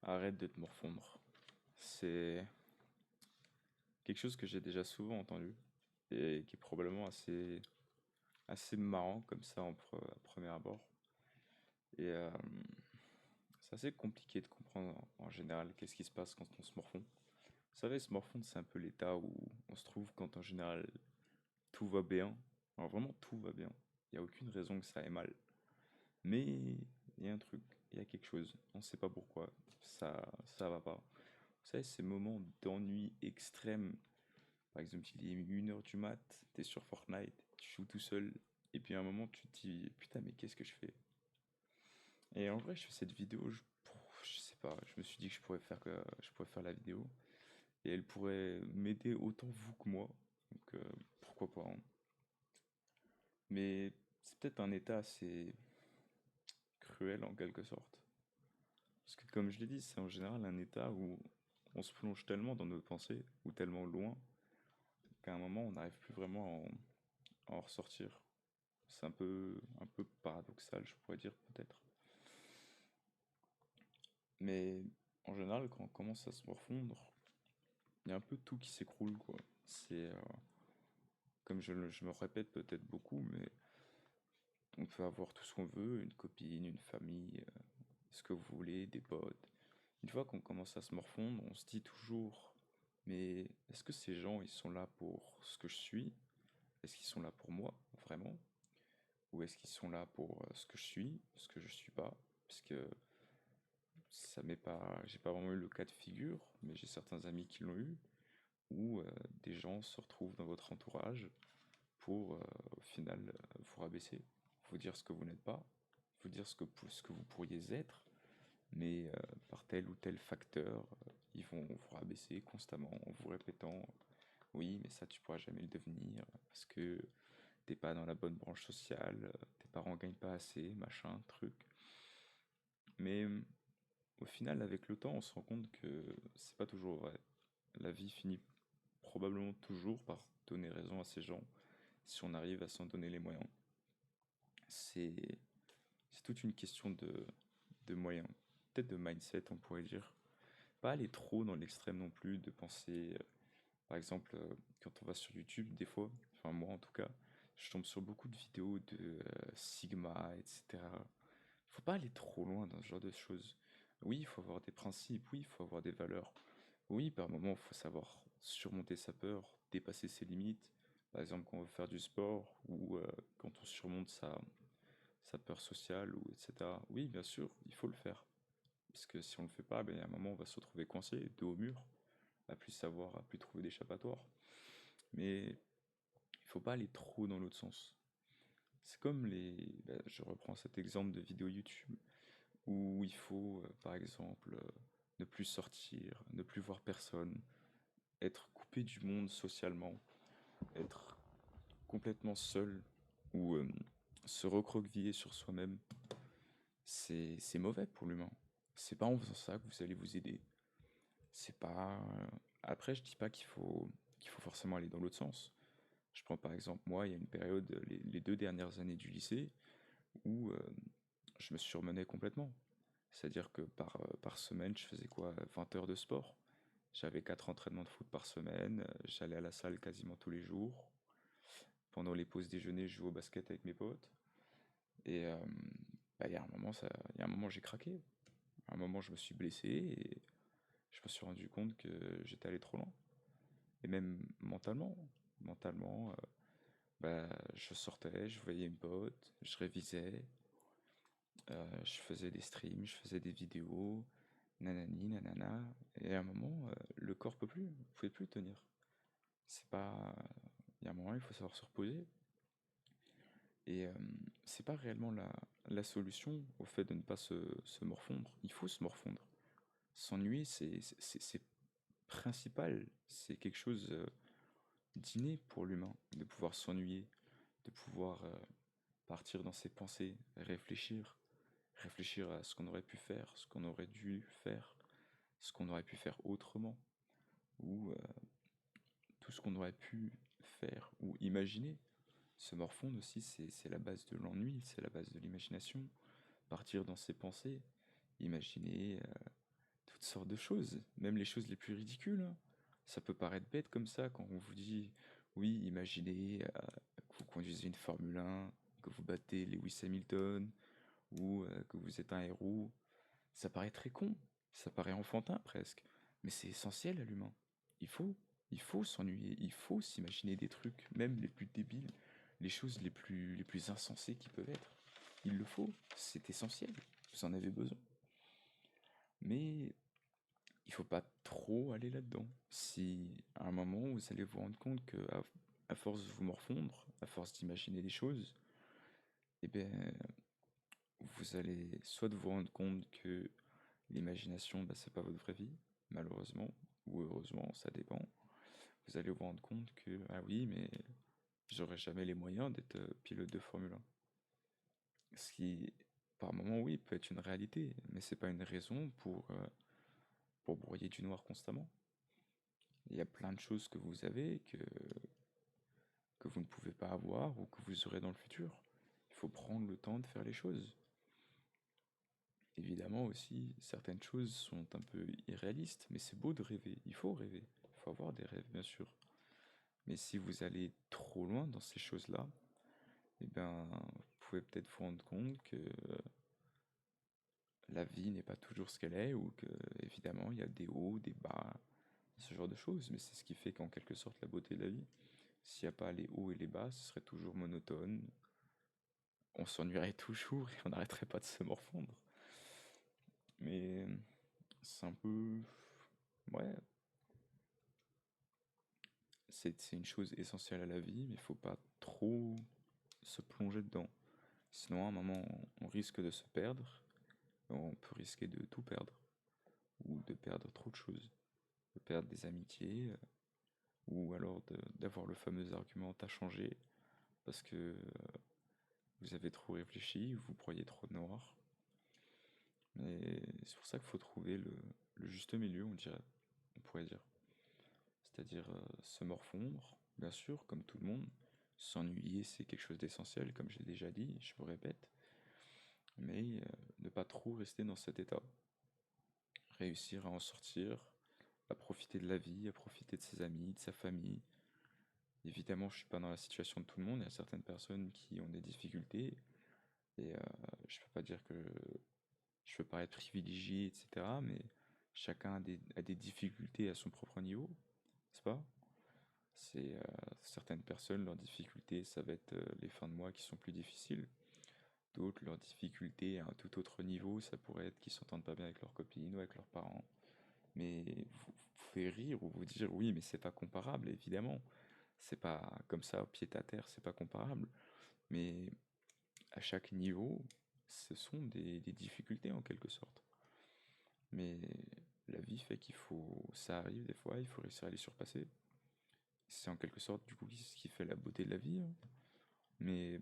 Arrête de te morfondre. C'est quelque chose que j'ai déjà souvent entendu et qui est probablement assez marrant comme ça à premier abord. Et c'est assez compliqué de comprendre en général qu'est-ce qui se passe quand on se morfond. Vous savez, se morfondre, c'est un peu l'état où on se trouve quand en général tout va bien. Alors vraiment tout va bien. Il n'y a aucune raison que ça aille mal. Mais il y a un truc, il y a quelque chose. On ne sait pas pourquoi. Ça va pas. Vous savez, ces moments d'ennui extrême. Par exemple, il est 1 heure du mat, t'es sur Fortnite, tu joues tout seul, et puis à un moment tu te dis, putain, mais qu'est-ce que je fais? Et en vrai, je fais cette vidéo, je sais pas, je me suis dit que je pourrais faire la vidéo, et elle pourrait m'aider autant vous que moi, donc pourquoi pas, hein. Mais c'est peut-être un état assez cruel en quelque sorte. Parce que comme je l'ai dit, c'est en général un état où on se plonge tellement dans nos pensées, ou tellement loin, qu'à un moment on n'arrive plus vraiment à en ressortir. C'est un peu paradoxal, je pourrais dire peut-être. Mais en général, quand on commence à se morfondre, il y a un peu tout qui s'écroule, quoi. C'est, comme je me répète peut-être beaucoup, mais on peut avoir tout ce qu'on veut, une copine, une famille, ce que vous voulez, des potes. Une fois qu'on commence à se morfondre, on se dit toujours, mais est-ce que ces gens, ils sont là pour ce que je suis? Est-ce qu'ils sont là pour moi, vraiment? Ou est-ce qu'ils sont là pour ce que je suis, ce que je suis pas? Parce que ça m'est pas, j'ai pas vraiment eu le cas de figure, mais j'ai certains amis qui l'ont eu, où des gens se retrouvent dans votre entourage pour au final vous rabaisser, vous dire ce que vous n'êtes pas, vous dire ce que vous pourriez être, mais par tel ou tel facteur, ils vont vous rabaisser constamment en vous répétant oui, mais ça tu pourras jamais le devenir parce que t'es pas dans la bonne branche sociale, tes parents gagnent pas assez, machin, truc. Mais au final, avec le temps, on se rend compte que c'est pas toujours vrai. La vie finit probablement toujours par donner raison à ces gens si on arrive à s'en donner les moyens. C'est c'est toute une question de moyens, peut-être de mindset, on pourrait dire. Pas aller trop dans l'extrême non plus, de penser, par exemple, quand on va sur YouTube, des fois, enfin moi en tout cas, je tombe sur beaucoup de vidéos de Sigma, etc. Faut pas aller trop loin dans ce genre de choses. Oui, il faut avoir des principes, oui, il faut avoir des valeurs. Oui, par moment, il faut savoir surmonter sa peur, dépasser ses limites. Par exemple, quand on veut faire du sport ou quand on surmonte sa peur sociale, ou etc. Oui, bien sûr, il faut le faire. Parce que si on le fait pas, ben, à un moment, on va se retrouver coincé, dos au mur, à plus savoir, à plus trouver d'échappatoire. Mais il faut pas aller trop dans l'autre sens. C'est comme je reprends cet exemple de vidéo YouTube où il faut, par exemple, ne plus sortir, ne plus voir personne, être coupé du monde socialement, être complètement seul ou se recroqueviller sur soi-même, c'est mauvais pour l'humain. C'est pas en faisant ça que vous allez vous aider. C'est pas. Après, je dis pas qu'il faut forcément aller dans l'autre sens. Je prends par exemple, moi, il y a une période, les 2 dernières années du lycée, où je me surmenais complètement. C'est-à-dire que par semaine, je faisais quoi? 20 heures de sport. J'avais 4 entraînements de foot par semaine, j'allais à la salle quasiment tous les jours. Pendant les pauses déjeuner, je jouais au basket avec mes potes. Et bah, il y a un moment, j'ai craqué. À un moment, je me suis blessé et je me suis rendu compte que j'étais allé trop loin. Et même mentalement, bah, je sortais, je voyais une pote, je révisais, je faisais des streams, je faisais des vidéos, nanani, nanana. Et à un moment, le corps peut plus, vous pouvez plus tenir. C'est pas. Il y a un moment, il faut savoir se reposer. Et c'est pas réellement la solution au fait de ne pas se morfondre. Il faut se morfondre. S'ennuyer, c'est principal. C'est quelque chose d'inné pour l'humain, de pouvoir s'ennuyer, de pouvoir partir dans ses pensées, réfléchir, réfléchir à ce qu'on aurait pu faire, ce qu'on aurait dû faire, ce qu'on aurait pu faire autrement, ou tout ce qu'on aurait pu faire ou imaginer. Se morfondre aussi, c'est la base de l'ennui, c'est la base de l'imagination. Partir dans ses pensées, imaginer toutes sortes de choses, même les choses les plus ridicules, hein. Ça peut paraître bête comme ça quand on vous dit, oui, imaginez que vous conduisez une Formule 1, que vous battez Lewis Hamilton, ou que vous êtes un héros. Ça paraît très con, ça paraît enfantin presque, mais c'est essentiel à l'humain. Il faut, il faut s'ennuyer, il faut s'imaginer des trucs, même les plus débiles, les choses les plus insensées qui peuvent être. Il le faut, c'est essentiel, vous en avez besoin. Mais il faut pas trop aller là-dedans. Si à un moment vous allez vous rendre compte que à force de vous morfondre, à force d'imaginer des choses, eh bien vous allez soit vous rendre compte que l'imagination, bah, c'est pas votre vraie vie, malheureusement, ou heureusement, ça dépend. Vous allez vous rendre compte que, ah oui, mais j'aurais jamais les moyens d'être pilote de Formule 1. Ce qui, par moment, oui, peut être une réalité, mais c'est pas une raison pour broyer du noir constamment. Il y a plein de choses que vous avez que vous ne pouvez pas avoir ou que vous aurez dans le futur. Il faut prendre le temps de faire les choses. Évidemment aussi, certaines choses sont un peu irréalistes, mais c'est beau de rêver, il faut rêver, il faut avoir des rêves bien sûr. Mais si vous allez trop loin dans ces choses-là, eh ben, vous pouvez peut-être vous rendre compte que la vie n'est pas toujours ce qu'elle est, ou que évidemment il y a des hauts, des bas, ce genre de choses, mais c'est ce qui fait qu'en quelque sorte la beauté de la vie. S'il n'y a pas les hauts et les bas, ce serait toujours monotone, on s'ennuierait toujours et on n'arrêterait pas de se morfondre. Mais c'est un peu... Ouais, c'est une chose essentielle à la vie, mais il faut pas trop se plonger dedans. Sinon, à un moment, on risque de se perdre, on peut risquer de tout perdre, ou de perdre trop de choses, de perdre des amitiés, ou alors d'avoir le fameux argument t'as changé, parce que vous avez trop réfléchi, vous croyez trop noir. Mais c'est pour ça qu'il faut trouver le juste milieu, on dirait, on pourrait dire. C'est-à-dire se morfondre, bien sûr, comme tout le monde. S'ennuyer, c'est quelque chose d'essentiel, comme j'ai déjà dit, je me répète. Mais ne pas trop rester dans cet état. Réussir à en sortir, à profiter de la vie, à profiter de ses amis, de sa famille. Évidemment, je suis pas dans la situation de tout le monde. Il y a certaines personnes qui ont des difficultés. Et je peux pas dire que je peux pas être privilégié, etc. Mais chacun a des difficultés à son propre niveau, n'est-ce pas? C'est certaines personnes, leurs difficultés, ça va être les fins de mois qui sont plus difficiles. D'autres, leurs difficultés à un tout autre niveau, ça pourrait être qu'ils s'entendent pas bien avec leurs copines ou avec leurs parents. Mais vous pouvez rire ou vous dire oui, mais c'est pas comparable, évidemment. C'est pas comme ça, pied à terre, c'est pas comparable. Mais à chaque niveau, ce sont des difficultés en quelque sorte. Mais la vie fait qu'il faut, ça arrive des fois, il faut réussir à les surpasser. C'est en quelque sorte du coup ce qui fait la beauté de la vie, hein. Mais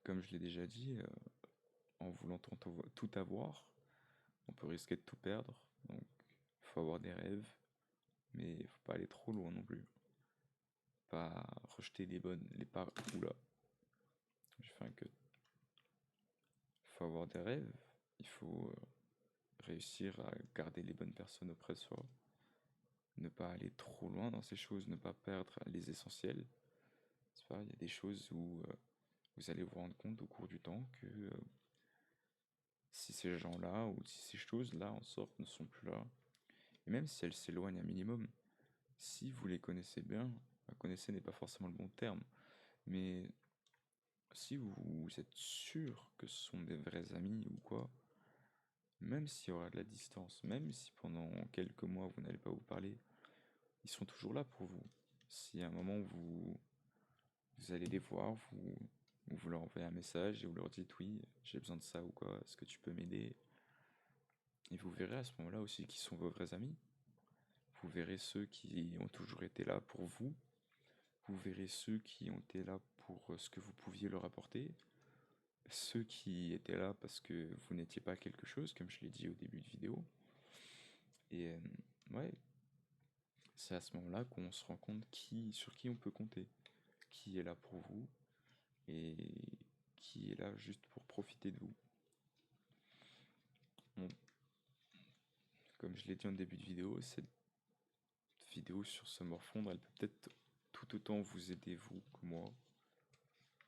comme je l'ai déjà dit, en voulant tout avoir, on peut risquer de tout perdre. Donc il faut avoir des rêves, mais il faut pas aller trop loin non plus. Pas rejeter les bonnes, les pas. Oula, j'ai fait un cut. Il faut avoir des rêves, il faut réussir à garder les bonnes personnes auprès de soi, ne pas aller trop loin dans ces choses, ne pas perdre les essentiels. C'est pas, il y a des choses où vous allez vous rendre compte au cours du temps que si ces gens-là ou si ces choses-là en sorte ne sont plus là, et même si elles s'éloignent un minimum, si vous les connaissez bien, connaissez n'est pas forcément le bon terme, mais si vous êtes sûr que ce sont des vrais amis ou quoi, même s'il y aura de la distance, même si pendant quelques mois vous n'allez pas vous parler, ils sont toujours là pour vous. Si à un moment vous allez les voir, vous leur envoyez un message et vous leur dites oui, j'ai besoin de ça ou quoi, est-ce que tu peux m'aider? Et vous verrez à ce moment-là aussi qui sont vos vrais amis. Vous verrez ceux qui ont toujours été là pour vous. Vous verrez ceux qui ont été là pour ce que vous pouviez leur apporter. Ceux qui étaient là parce que vous n'étiez pas quelque chose, comme je l'ai dit au début de vidéo. Et ouais, c'est à ce moment-là qu'on se rend compte sur qui on peut compter. Qui est là pour vous et qui est là juste pour profiter de vous. Bon, comme je l'ai dit en début de vidéo, cette vidéo sur se morfondre, elle peut peut-être tout autant vous aider vous que moi.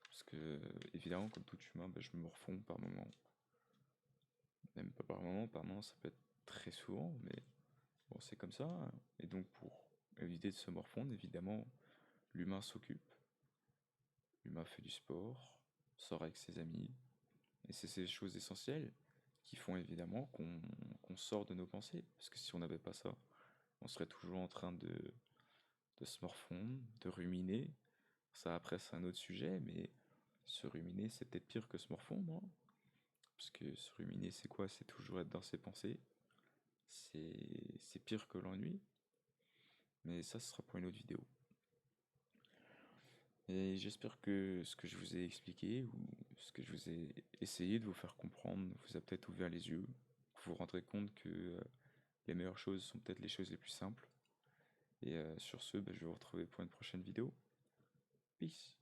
Parce que, évidemment, comme tout humain, bah, je me morfonds par moment. Même pas par moment, ça peut être très souvent, mais bon, c'est comme ça, hein. Et donc, pour éviter de se morfondre, évidemment, l'humain s'occupe. L'humain fait du sport, sort avec ses amis. Et c'est ces choses essentielles qui font évidemment qu'on sort de nos pensées. Parce que si on n'avait pas ça, on serait toujours en train de se morfondre, de ruminer. Ça, après, c'est un autre sujet, mais se ruminer, c'est peut-être pire que se morfondre, hein. Parce que se ruminer, c'est quoi? C'est toujours être dans ses pensées. C'est pire que l'ennui. Mais ça, ce sera pour une autre vidéo. Et j'espère que ce que je vous ai expliqué, ou ce que je vous ai essayé de vous faire comprendre, vous a peut-être ouvert les yeux. Que vous vous rendrez compte que les meilleures choses sont peut-être les choses les plus simples. Et sur ce, bah, je vais vous retrouver pour une prochaine vidéo. Peace!